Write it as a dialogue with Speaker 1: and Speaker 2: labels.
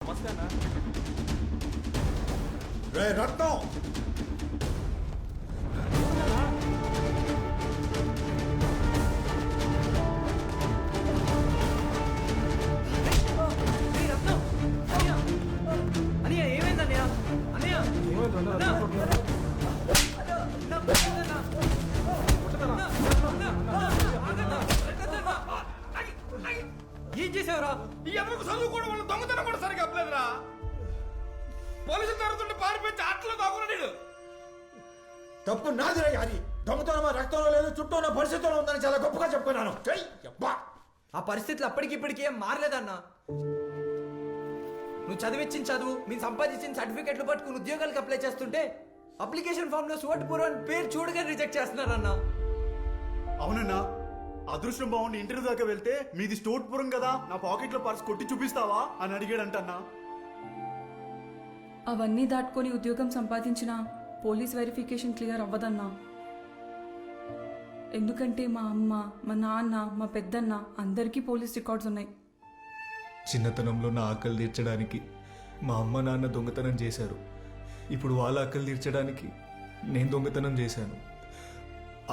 Speaker 1: నమస్తే అన్న.
Speaker 2: రే రత్నం,
Speaker 3: అన్నయ్య ఏమైందన్నయ్య? అన్నయ్య ఏం చేసావురా?
Speaker 1: ఈ ఎవరికి చదువుకోవడం వల్ల దొంగతనం కూడా సరిగా అప్పలేదురా. పోలీసులు తరుగుతుంటే పారిపోయి ఆటలో దాగున్నా నేను.
Speaker 2: తప్పు నాదిరా యాది. దొంగతనం రక్తంలో లేదు, చుట్టూ ఉన్న పరిస్థితుల్లో ఉందని చాలా గొప్పగా చెప్పుకున్నాను. చెయ్, యబ్బా.
Speaker 3: ఆ పరిస్థితులు అప్పటికిప్పటికి ఏం మారలేదన్నా. నువ్వు చదివించిన చదువు, మీరు సంపాదించిన సర్టిఫికెట్లు పట్టుకుని ఉద్యోగాలకు అప్లై చేస్తుంటే అప్లికేషన్ ఫామ్ లో సువట్పూర్ అని పేరు చూడగానే రిజెక్ట్ చేస్తున్నారన్నా.
Speaker 4: అవునన్నా, అదృష్టం బాగుండి ఇంటర్వ్యూ దాకా వెళ్తే మీది స్టోట్పురం కదా, నా పాకెట్ లో పర్స్ కొట్టి చూపిస్తావా అని అడిగాడంటన్నా.
Speaker 5: అవన్నీ దాటుకొని ఉద్యోగం సంపాదించిన పోలీస్ వెరిఫికేషన్ క్లియర్ అవ్వదన్నా. ఎందుకంటే మా అమ్మ, మా నాన్న, మా పెద్దన్న అందరికీ పోలీస్ రికార్డ్స్ ఉన్నాయి.
Speaker 6: చిన్నతనంలో నా ఆకలి తీర్చడానికి మా అమ్మ నాన్న దొంగతనం చేశారు. ఇప్పుడు వాళ్ళ ఆకలి తీర్చడానికి నేను దొంగతనం చేశాను.